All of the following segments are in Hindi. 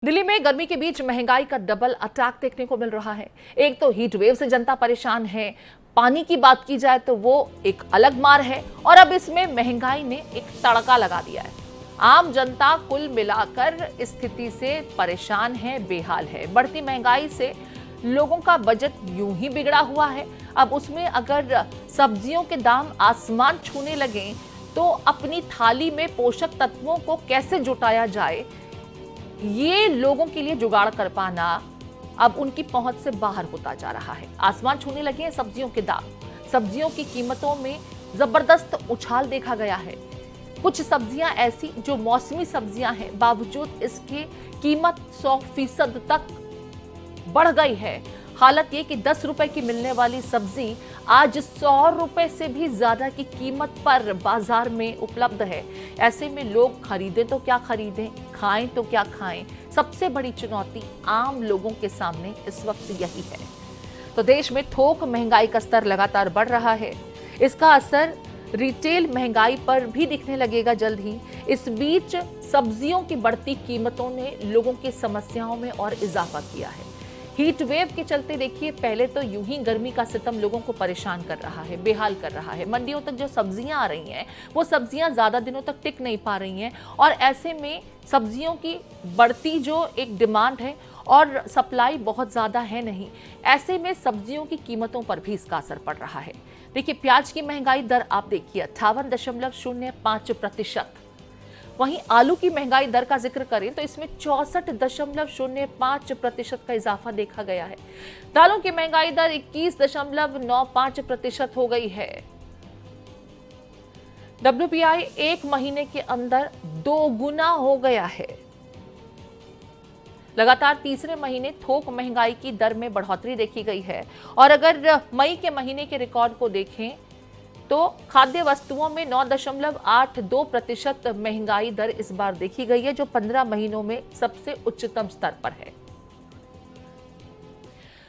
दिल्ली में गर्मी के बीच महंगाई का डबल अटैक देखने को मिल रहा है। एक तो हीट वेव से जनता परेशान है, पानी की बात की जाए तो वो एक अलग मार है, और अब इसमें महंगाई ने एक तड़का लगा दिया है। आम जनता कुल मिलाकर स्थिति से परेशान है, बेहाल है। बढ़ती महंगाई से लोगों का बजट यूं ही बिगड़ा हुआ है। अब उसमें अगर सब्जियों के दाम आसमान छूने लगे तो अपनी थाली में पोषक तत्वों को कैसे जुटाया जाए, ये लोगों के लिए जुगाड़ कर पाना अब उनकी पहुंच से बाहर होता जा रहा है। आसमान छूने लगे हैं सब्जियों के दाम। सब्जियों की कीमतों में जबरदस्त उछाल देखा गया है। कुछ सब्जियां ऐसी जो मौसमी सब्जियां हैं, बावजूद इसकी कीमत 100% तक बढ़ गई है। हालत ये कि 10 रुपए की मिलने वाली सब्जी आज 100 रुपए से भी ज्यादा की कीमत पर बाजार में उपलब्ध है। ऐसे में लोग खरीदें तो क्या खरीदें, खाएं तो क्या खाएं। सबसे बड़ी चुनौती आम लोगों के सामने इस वक्त यही है। तो देश में थोक महंगाई का स्तर लगातार बढ़ रहा है। इसका असर रिटेल महंगाई पर भी दिखने लगेगा जल्द ही। इस बीच सब्जियों की बढ़ती कीमतों ने लोगों की समस्याओं में और इजाफा किया है। हीट वेव के चलते देखिए, पहले तो यूं ही गर्मी का सितम लोगों को परेशान कर रहा है, बेहाल कर रहा है। मंडियों तक जो सब्जियां आ रही हैं वो सब्जियां ज्यादा दिनों तक टिक नहीं पा रही हैं, और ऐसे में सब्जियों की बढ़ती जो एक डिमांड है और सप्लाई बहुत ज्यादा है नहीं, ऐसे में सब्जियों की कीमतों पर भी इसका असर पड़ रहा है। देखिए, प्याज की महंगाई दर आप देखिए 58.05%। वहीं आलू की महंगाई दर का जिक्र करें तो इसमें 64.05% का इजाफा देखा गया है। दालों की महंगाई दर 21.95% हो गई है। WPI एक महीने के अंदर 2 गुना हो गया है। लगातार तीसरे महीने थोक महंगाई की दर में बढ़ोतरी देखी गई है, और अगर मई के महीने के रिकॉर्ड को देखें तो खाद्य वस्तुओं में 9.82% महंगाई दर इस बार देखी गई है, जो 15 महीनों में सबसे उच्चतम स्तर पर है।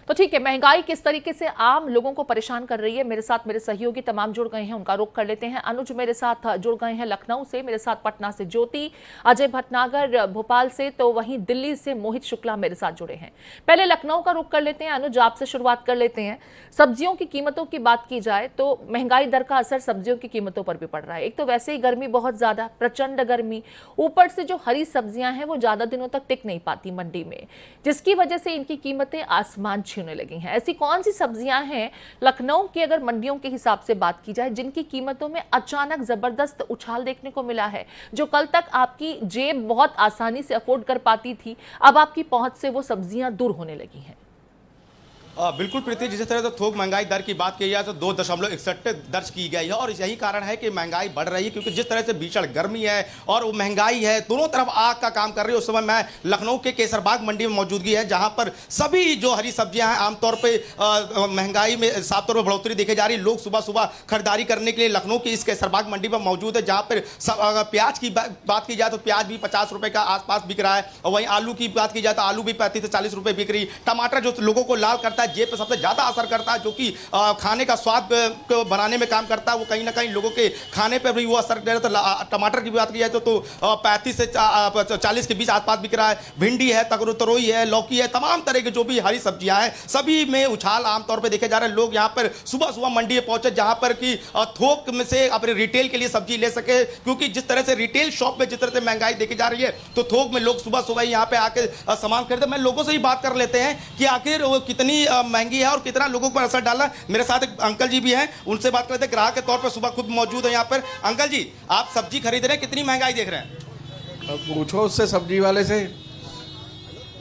तो ठीक है, महंगाई किस तरीके से आम लोगों को परेशान कर रही है, मेरे साथ मेरे सहयोगी तमाम जुड़ गए हैं, उनका रुख कर लेते हैं। अनुज मेरे साथ जुड़ गए हैं लखनऊ से, मेरे साथ पटना से ज्योति, अजय भटनागर भोपाल से, तो वहीं दिल्ली से मोहित शुक्ला मेरे साथ जुड़े हैं। पहले लखनऊ का रुख कर लेते हैं। अनुज, आपसे शुरुआत कर लेते हैं। सब्जियों की कीमतों की बात की जाए तो महंगाई दर का असर सब्जियों की कीमतों पर भी पड़ रहा है। एक तो वैसे ही गर्मी बहुत ज्यादा, प्रचंड गर्मी, ऊपर से जो हरी सब्जियां हैं वो ज्यादा दिनों तक टिक नहीं पाती मंडी में, जिसकी वजह से इनकी कीमतें आसमान छूने लगी हैं। ऐसी कौन सी सब्जियां हैं लखनऊ की, अगर मंडियों के हिसाब से बात की जाए, जिनकी कीमतों में अचानक जबरदस्त उछाल देखने को मिला है? जो कल तक आपकी जेब बहुत आसानी से अफोर्ड कर पाती थी, अब आपकी पहुंच से वो सब्जियां दूर होने लगी हैं। बिल्कुल प्रीति, जिस तरह से थोक महंगाई दर की बात की जाए तो 2.61 दर्ज की गई है, और यही कारण है कि महंगाई बढ़ रही है, क्योंकि जिस तरह से भीषण गर्मी है और वो महंगाई है, दोनों तरफ आग का काम कर रही है। उस समय मैं लखनऊ के केसरबाग मंडी में मौजूदगी है, जहां पर सभी जो हरी सब्जियां हैं आमतौर पर महंगाई में साफ तौर पर बढ़ोतरी देखी जा रही है। लोग सुबह सुबह खरीदारी करने के लिए लखनऊ की इस केसरबाग मंडी में मौजूद है, जहाँ पर प्याज की बात की जाए तो प्याज भी 50 रुपये का आसपास बिक रहा है, और वहीं आलू की बात की जाए तो आलू भी 35 से 40 रुपये बिक रही। टमाटर जो लोगों को लाल करता है, जेब पे सबसे ज्यादा असर करता है, जो कि खाने का स्वाद को बनाने में काम करता है, वो कहीं ना कहीं लोगों के खाने पर भी वो असर दे रहा है। तो टमाटर की बात की जाए तो 35 से 40 के बीच आसपास बिक रहा है। भिंडी है, तरोई है, लौकी है, तमाम तरह की जो भी हरी सब्जियां हैं सभी में उछाल आमतौर पर देखे जा रहे हैं। लोग यहाँ पर सुबह सुबह मंडी में पहुंचे, जहां पर कि थोक में से अपने रिटेल के लिए सब्जी ले सके, क्योंकि जिस तरह से रिटेल शॉप में जिस तरह से महंगाई देखी जा रही है, तो थोक में लोग सुबह सुबह यहाँ पे आके सामान खरीदते। मैं लोगों से ही बात कर लेते हैं कि आखिर वो कितनी महंगी है और कितना लोगों पर असर डाला। मेरे साथ एक अंकल जी भी हैं, उनसे बात करते हैं, ग्राहक के तौर पर सुबह खुद मौजूद है यहाँ पर। अंकल जी, आप सब्जी खरीद रहे हैं, कितनी महंगाई देख रहे हैं? अब पूछो उससे, सब्जी वाले से।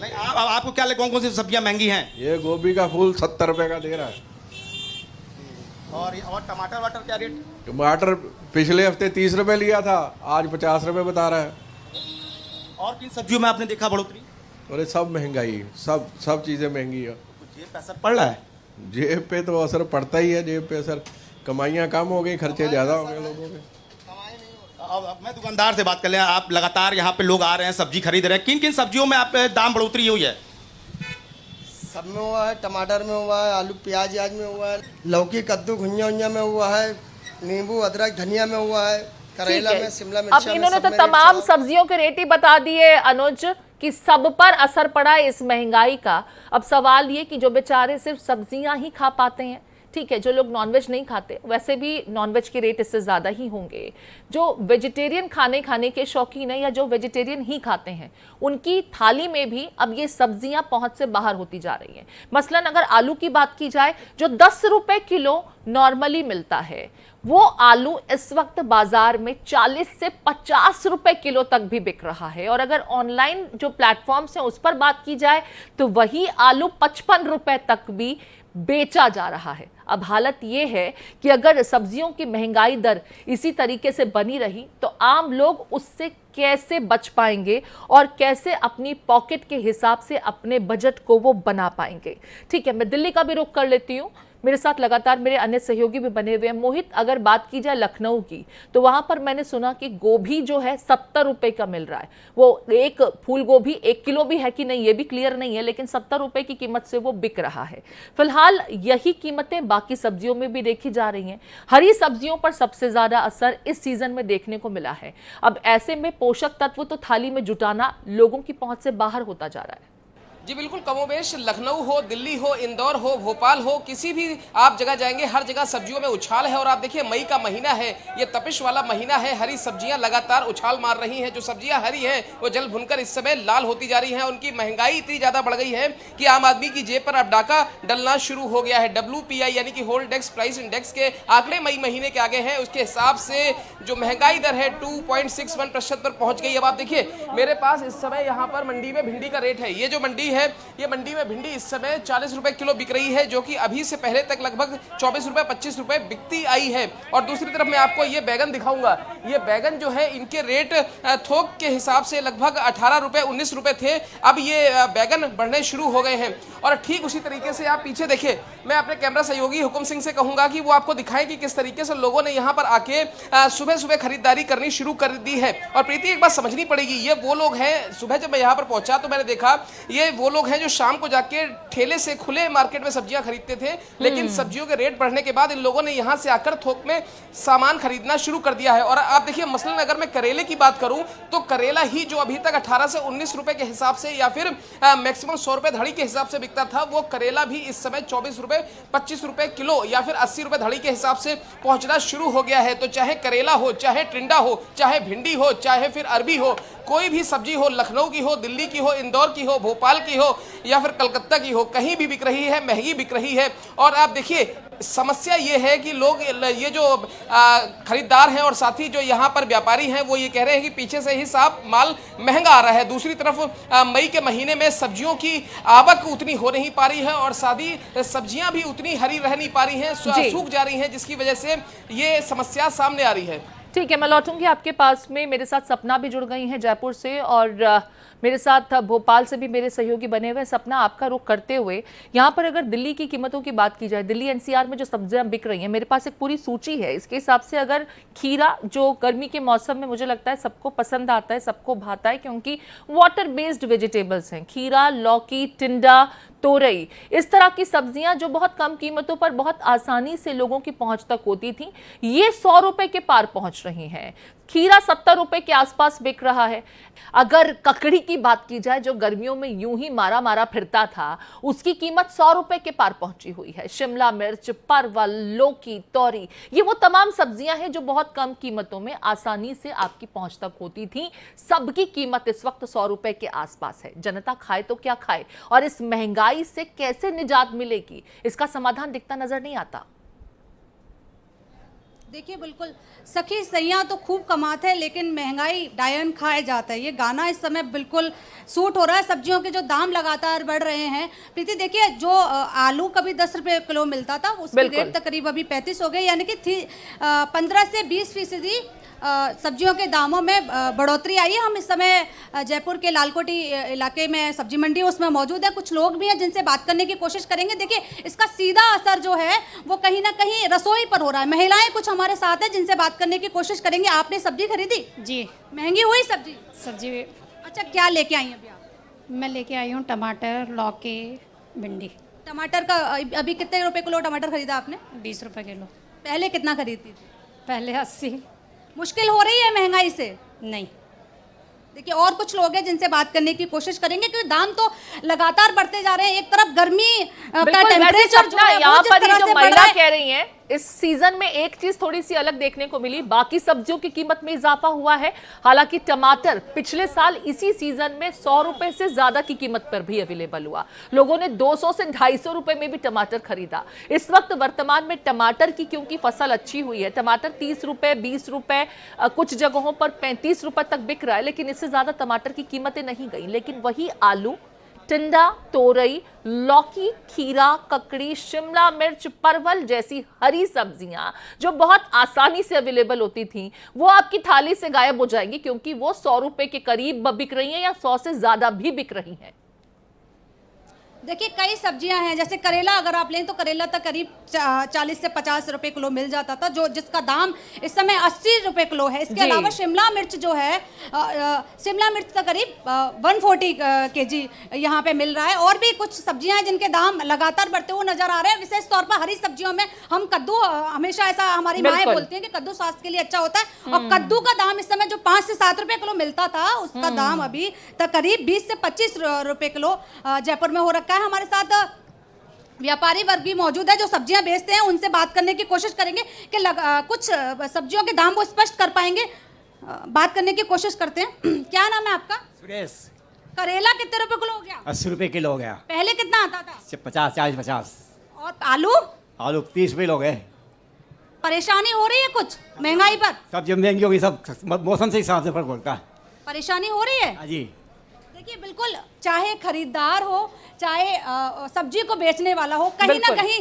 नहीं, आपको क्या लगे कौन कौन सी सब्जियां महंगी हैं? ये गोभी का फूल 70 रुपए का दे रहा है। और टमाटर वाटर क्या रेट? टमाटर पिछले हफ्ते 30 रुपए लिया था, आज 50 रुपए बता रहा है। और किन सब्जियों में आपने देखा बढ़ोतरी? अरे सब महंगाई, सब चीजें महंगी है। जेब पे असर पड़ रहा है? जेब पे तो असर पड़ता ही है, जेब पे असर। कमाइयाँ कम हो गई, खर्चे ज्यादा हो गए लोगों के। अब मैं दुकानदार से बात कर लें, आप लगातार यहाँ पे लोग आ रहे हैं, सब्जी खरीद रहे हैं, किन किन सब्जियों में आप दाम बढ़ोतरी हुई है? सब में हुआ है, टमाटर में हुआ है, आलू प्याज में हुआ है, लौकी कद्दू घुइया में हुआ है, नींबू अदरक धनिया में हुआ है, करेला में, शिमला मिर्च में। अब इन्होंने तो तमाम सब्जियों के रेट ही बता दिए अनुज, कि सब पर असर पड़ा है इस महंगाई का। अब सवाल ये कि जो बेचारे सिर्फ सब्जियां ही खा पाते हैं, ठीक है, जो लोग नॉनवेज नहीं खाते, वैसे भी नॉनवेज के रेट इससे ज़्यादा ही होंगे। जो वेजिटेरियन खाने के शौकीन है या जो वेजिटेरियन ही खाते हैं, उनकी थाली में भी अब ये सब्जियां पहुंच से बाहर होती जा रही हैं। मसलन अगर आलू की बात की जाए, जो 10 रुपए किलो नॉर्मली मिलता है, वो आलू इस वक्त बाजार में 40 से 50 रुपए किलो तक भी बिक रहा है। और अगर ऑनलाइन जो प्लेटफॉर्म्स हैं उस पर बात की जाए तो वही आलू 55 रुपए तक भी बेचा जा रहा है। अब हालत यह है कि अगर सब्जियों की महंगाई दर इसी तरीके से बनी रही तो आम लोग उससे कैसे बच पाएंगे और कैसे अपनी पॉकेट के हिसाब से अपने बजट को वो बना पाएंगे। ठीक है, मैं दिल्ली का भी रुख कर लेती हूँ। मेरे साथ लगातार मेरे अन्य सहयोगी भी बने हुए हैं। मोहित, अगर बात की जाए लखनऊ की, तो वहां पर मैंने सुना कि गोभी जो है 70 रुपए का मिल रहा है। वो एक फूल गोभी 1 किलो भी है कि नहीं ये भी क्लियर नहीं है, लेकिन 70 रुपए की कीमत से वो बिक रहा है। फिलहाल यही कीमतें बाकी सब्जियों में भी देखी जा रही हैं। हरी सब्जियों पर सबसे ज्यादा असर इस सीजन में देखने को मिला है। अब ऐसे में पोषक तत्व तो थाली में जुटाना लोगों की पहुंच से बाहर होता जा रहा है। जी बिल्कुल, कमोबेश लखनऊ हो, दिल्ली हो, इंदौर हो, भोपाल हो, किसी भी आप जगह जाएंगे, हर जगह सब्जियों में उछाल है। और आप देखिए, मई का महीना है, ये तपिश वाला महीना है, हरी सब्जियां लगातार उछाल मार रही हैं। जो सब्जियां हरी हैं वो जल भुनकर इस समय लाल होती जा रही हैं। उनकी महंगाई इतनी ज़्यादा बढ़ गई है कि आम आदमी की जेब पर अब डाका डलना शुरू हो गया है। WPI यानी कि होल डेक्स प्राइस इंडेक्स के आंकड़े मई महीने के आगे हैं, उसके हिसाब से जो महंगाई दर है 2.61% पर पहुँच गई। अब आप देखिए, मेरे पास इस समय यहाँ पर मंडी में भिंडी का रेट है। ये जो मंडी है, ये मंडी में भिंडी इस समय 40 रुपए किलो बिक रही है, जो कि अभी से पहले तक लगभग 24 रुपए 25 रुपए बिकती आई है। और दूसरी तरफ मैं आपको ये बैगन दिखाऊंगा। ये बैगन जो है, इनके रेट थोक के हिसाब से लगभग 18 रुपए 19 रुपए थे। अब ये बैगन बढ़ने शुरू हो गए हैं। और ठीक उसी तरीके से आप पीछे देखिए, मैं अपने कैमरा सहयोगी हुकुम सिंह से कहूंगा कि वो आपको दिखाएं कि किस तरीके से लोगों ने यहाँ पर आके सुबह सुबह खरीदारी करनी शुरू कर दी है। और प्रीति, एक बात समझनी पड़ेगी, ये वो लोग हैं, सुबह जब मैं यहाँ पर पहुंचा तो मैंने देखा ये वो लोग हैं जो शाम को जाके ठेले से खुले मार्केट में सब्जियां खरीदते थे। लेकिन सब्जियों के रेट बढ़ने के बाद इन लोगों ने यहां से आकर थोक में सामान खरीदना शुरू कर दिया है। और आप देखिए, मसलन अगर मैं करेले की बात करूं तो करेला ही जो अभी तक 18 से 19 रुपए के हिसाब से या फिर मैक्सिमम 100 रुपए धड़ी के हिसाब से बिकता था, वो करेला भी इस समय 24 रुपए 25 रुपए किलो या फिर 80 रुपए धड़ी के हिसाब से पहुंचना शुरू हो गया है। तो चाहे करेला हो, चाहे टिंडा हो, चाहे भिंडी हो, चाहे फिर अरबी हो, कोई भी सब्जी हो, लखनऊ की हो, दिल्ली की हो, इंदौर की हो, भोपाल की हो या फिर कलकत्ता की हो, कहीं भी बिक रही है, महंगी बिक रही है। और आप देखिए, समस्या ये है कि लोग, ये जो खरीदार हैं और साथ ही जो यहाँ पर व्यापारी हैं, वो ये कह रहे हैं कि पीछे से ही साफ माल महंगा आ रहा है। दूसरी तरफ मई के महीने में सब्जियों की आवक उतनी हो नहीं पा रही है और साथ ही सब्जियां भी उतनी हरी रह नहीं पा रही हैं, सूख जा रही हैं, जिसकी वजह से ये समस्या सामने आ रही है। ठीक है, मैं लौटूंगी आपके पास में। मेरे साथ सपना भी जुड़ गई हैं जयपुर से, और मेरे साथ भोपाल से भी मेरे सहयोगी बने हुए। सपना, आपका रुख करते हुए यहाँ पर अगर दिल्ली की कीमतों की बात की जाए, दिल्ली NCR में जो सब्जियां बिक रही हैं, मेरे पास एक पूरी सूची है। इसके हिसाब से अगर खीरा, जो गर्मी के मौसम में मुझे लगता है सबको पसंद आता है, सबको भाता है, क्योंकि वाटर बेस्ड वेजिटेबल्स हैं, खीरा, लौकी, टिंडा, तोरई, इस तरह की सब्जियां जो बहुत कम कीमतों पर बहुत आसानी से लोगों की पहुंच तक होती थी, ये 100 रुपए के पार पहुंच रही हैं। खीरा 70 रुपए के आसपास बिक रहा है। अगर ककड़ी की बात की जाए, जो गर्मियों में यूं ही मारा मारा फिरता था, उसकी कीमत 100 रुपए के पार पहुंची हुई है। शिमला मिर्च, परवल, लौकी, तोरी, ये वो तमाम सब्जियां हैं जो बहुत कम कीमतों में आसानी से आपकी पहुंच तक होती थी। सबकी कीमत इस वक्त 100 रुपए के आसपास है। जनता खाए तो क्या खाए, और इस महंगाई से कैसे निजात मिलेगी, इसका समाधान दिखता नजर नहीं आता। देखिए, बिल्कुल सखी सैया तो खूब कमाते हैं, लेकिन महंगाई डायन खाए जाता है। ये गाना इस समय बिल्कुल सूट हो रहा है। सब्जियों के जो दाम लगातार बढ़ रहे हैं। प्रीति, देखिए, जो आलू कभी 10 रुपए किलो मिलता था, उसकी रेट तकरीब अभी 35 हो गई, यानी कि 15 से 20% सब्जियों के दामों में बढ़ोतरी आई है। हम इस समय जयपुर के लालकोटी इलाके में सब्जी मंडी उसमें मौजूद है। कुछ लोग भी हैं जिनसे बात करने की कोशिश करेंगे। देखिए, इसका सीधा असर जो है वो कहीं ना कहीं रसोई पर हो रहा है। महिलाएं कुछ हमारे साथ हैं जिनसे बात करने की कोशिश करेंगे। आपने सब्जी खरीदी? जी। महंगी हुई सब्जी? सब्जी अच्छा, क्या लेके आई अभी आप? मैं लेके आई हूँ टमाटर, लौकी, भिंडी। टमाटर का अभी कितने रुपए किलो टमाटर खरीदा आपने? 20 रुपए किलो। पहले कितना खरीदती थी? पहले 80। मुश्किल हो रही है महंगाई से? नहीं। देखिए और कुछ लोग हैं जिनसे बात करने की कोशिश करेंगे, क्योंकि दाम तो लगातार बढ़ते जा रहे हैं। एक तरफ गर्मी का बिल्कुल, वैसे टेम्परेचर जो सपना, है वो यहाँ जिस पर ये तरह जो से बढ़ महिला रहा है, कह रही हैं, इस सीजन में एक चीज थोड़ी सी अलग देखने को मिली, बाकी सब्जियों की कीमत में इजाफा हुआ है। हालांकि टमाटर पिछले साल इसी सीजन में 100 रुपए से ज्यादा की कीमत पर भी अवेलेबल हुआ। लोगों ने 200 से 250 रुपए में भी टमाटर खरीदा। इस वक्त वर्तमान में टमाटर की क्योंकि फसल अच्छी हुई है, टमाटर 30 रुपए, 20 रुपए, कुछ जगहों पर 35 रुपए तक बिक रहा है, लेकिन इससे ज्यादा टमाटर की कीमतें नहीं गई। लेकिन वही आलू, टिंडा, तोरई, लौकी, खीरा, ककड़ी, शिमला मिर्च, परवल जैसी हरी सब्जियां जो बहुत आसानी से अवेलेबल होती थी, वो आपकी थाली से गायब हो जाएंगी, क्योंकि वो 100 रुपए के करीब बिक रही हैं या 100 से ज्यादा भी बिक रही हैं। देखिए कई सब्जियां हैं, जैसे करेला अगर आप लें तो करेला तक करीब 40 से 50 रुपए किलो मिल जाता था, जो जिसका दाम इस समय 80 रुपए किलो है। इसके अलावा शिमला मिर्च जो है, शिमला मिर्च का करीब 140 केजी यहाँ पे मिल रहा है। और भी कुछ सब्जियां हैं जिनके दाम लगातार बढ़ते हुए नजर आ रहे हैं। विशेष तौर पर हरी सब्जियों में हम कद्दू, हमेशा ऐसा हमारी माएँ बोलती हैं कि कद्दू स्वास्थ्य के लिए अच्छा होता है, और कद्दू का दाम इस समय जो 5 से 7 रुपए किलो मिलता था, उसका दाम अभी तक करीब 20 से 25 रुपए किलो जयपुर में हो रखा है। हमारे साथ व्यापारी वर्ग भी मौजूद है जो सब्जियां बेचते हैं, उनसे बात करने की कोशिश करेंगे कि कुछ सब्जियों के दाम वो स्पष्ट कर पाएंगे। बात करने की कोशिश करते हैं। क्या नाम है आपका? सुरेश। करेला कितने रुपए किलो हो गया? 80 रुपए किलो हो गया। पहले कितना आता था? 50, 40, 50। और आलू? आलू 30 रुपए हो गए। परेशानी हो रही है कुछ महंगाई पर? सब्जी महंगी होगी, सब मौसम से हिसाब से फर्क पड़ता है। परेशानी हो रही है? हाँ जी। देखिए बिल्कुल, चाहे खरीदार हो चाहे सब्जी को बेचने वाला हो, कहीं ना कहीं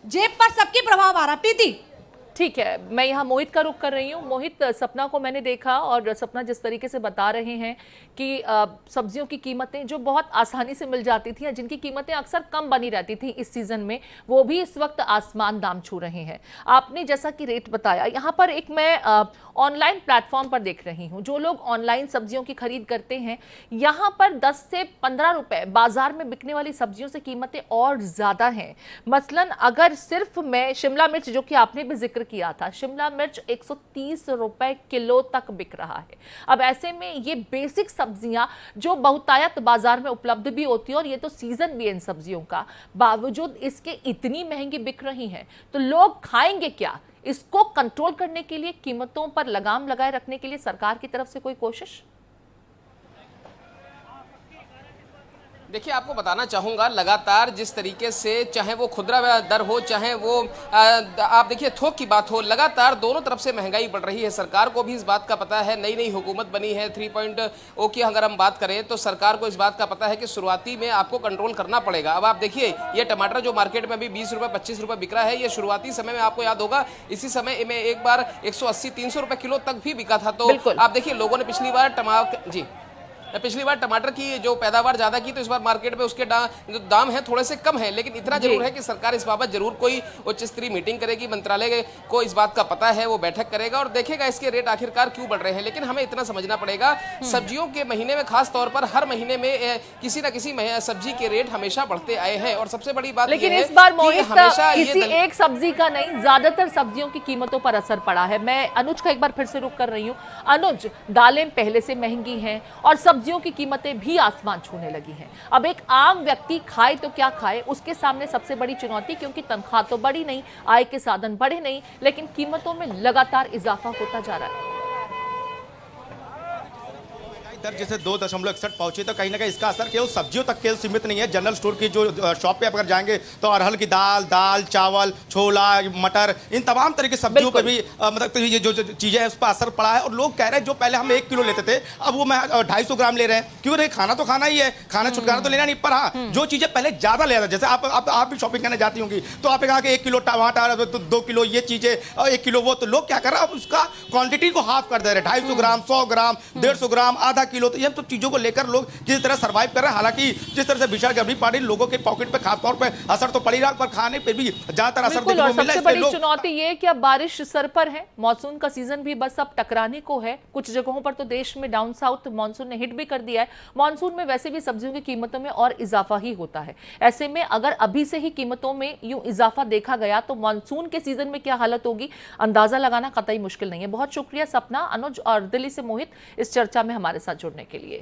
जेब पर सबकी प्रभाव आ रहा। प्रीति, ठीक है, मैं यहाँ मोहित का रुख कर रही हूँ। मोहित, सपना को मैंने देखा और सपना जिस तरीके से बता रहे हैं कि सब्जियों की कीमतें जो बहुत आसानी से मिल जाती थी, जिनकी कीमतें अक्सर कम बनी रहती थी इस सीजन में, वो भी इस वक्त आसमान दाम छू रहे हैं। आपने जैसा कि रेट बताया, यहाँ पर एक मैं ऑनलाइन प्लेटफॉर्म पर देख रही हूँ, जो लोग ऑनलाइन सब्जियों की खरीद करते हैं, यहाँ पर 10 से 15 रुपए बाजार में बिकने वाली सब्जियों से कीमतें और ज्यादा हैं। मसलन अगर सिर्फ मैं शिमला मिर्च, जो कि आपने भी जिक्र किया था, शिमला मिर्च 130 रुपए किलो तक बिक रहा है। अब ऐसे में ये बेसिक सब्जियां जो बहुतायत बाजार में उपलब्ध भी होती है, और ये तो सीजन भी है इन सब्जियों का, बावजूद इसके इतनी महंगी बिक रही हैं, तो लोग खाएंगे क्या? इसको कंट्रोल करने के लिए, कीमतों पर लगाम लगाए रखने के लिए सरकार की तरफ से कोई कोशिश? देखिए, आपको बताना चाहूँगा, लगातार जिस तरीके से चाहे वो खुदरा दर हो, चाहे वो आप देखिए थोक की बात हो, लगातार दोनों तरफ से महंगाई बढ़ रही है। सरकार को भी इस बात का पता है, नई नई हुकूमत बनी है 3.0 की अगर हम बात करें तो सरकार को इस बात का पता है कि शुरुआती में आपको कंट्रोल करना पड़ेगा। अब आप देखिए, ये टमाटर जो मार्केट में अभी 20 रुपये 25 रुपये बिक रहा है, ये शुरुआती समय में आपको याद होगा इसी समय में एक बार 180-300 रुपये किलो तक भी बिका था। तो आप देखिए, लोगों ने पिछली बार टमाटर की जो पैदावार ज्यादा की, तो इस बार मार्केट में उसके जो दाम है थोड़े से कम है। लेकिन इतना जरूर है कि सरकार इस बाबत जरूर कोई उच्च स्तरीय मीटिंग करेगी, मंत्रालय को इस बात का पता है, वो बैठक करेगा और देखेगा इसके रेट आखिरकार क्यों बढ़ रहे हैं। लेकिन हमें इतना समझना पड़ेगा, सब्जियों के महीने में खास तौर पर हर महीने में किसी न किसी सब्जी के रेट हमेशा बढ़ते आए हैं। और सबसे बड़ी बात, लेकिन इस बार मोहित किसी एक सब्जी का नहीं, ज्यादातर सब्जियों की कीमतों पर असर पड़ा है। मैं अनुज का एक बार फिर से रुख कर रही हूँ। अनुज, दालें पहले से महंगी हैं और सब्जियों की कीमतें भी आसमान छूने लगी हैं। अब एक आम व्यक्ति खाए तो क्या खाए, उसके सामने सबसे बड़ी चुनौती, क्योंकि तनख्वाह तो बढ़ी नहीं, आय के साधन बढ़े नहीं, लेकिन कीमतों में लगातार इजाफा होता जा रहा है। दर जैसे 2.61 पहुंची, तो कहीं ना कहीं इसका असर केवल सब्जियों तक केवल सीमित नहीं है। जनरल स्टोर की जो शॉप पे अगर जाएंगे तो अरहर की दाल, चावल, छोला, मटर, इन तमाम तरह की सब्जियों पे भी मतलब ये जो चीजें हैं उस पर असर पड़ा है। और लोग कह रहे हैं जो पहले हम 1 किलो लेते थे, अब वो मैं 250 ग्राम ले रहे हैं। क्यों नहीं, खाना तो खाना ही है, खाना छुटकारा तो लेना नहीं। पर हाँ, जो चीजें पहले ज्यादा ले रहा था, जैसे आप भी शॉपिंग करने जाती होंगी, तो आपने कहा कि 1 किलो टमाटर, 2 किलो ये चीजें, 1 किलो वो, तो लोग क्या कर रहे हैं, अब उसका क्वांटिटी को हाफ कर दे रहे हैं, 250 ग्राम, 100 ग्राम, 150 ग्राम, आधा किलो। तो ये तो चीजों को लेकर लोग किसी तरह सर्वाइव कर रहे हैं। हालांकि जिस तरह से भीषण गर्मी पड़ी, लोगों के पॉकेट पे खासतौर पे असर तो पड़ ही रहा, पर खाने पे भी ज्यादातर असर देखने को मिला। सबसे बड़ी चुनौती ये कि अब बारिश सर पर है, मानसून का सीजन भी बस अब टकराने को है। कुछ जगहों पर तो देश में डाउन साउथ मानसून ने हिट भी कर दिया है। मानसून में वैसे भी सब्जियों की कीमतों में और इजाफा ही होता है। ऐसे में अगर अभी से ही कीमतों में यूं इजाफा देखा गया, तो मानसून के सीजन में क्या हालत होगी, अंदाजा लगाना कतई मुश्किल नहीं है। बहुत शुक्रिया सपना, अनुज और दिल्ली से मोहित इस चर्चा में हमारे साथ जुड़ने के लिए।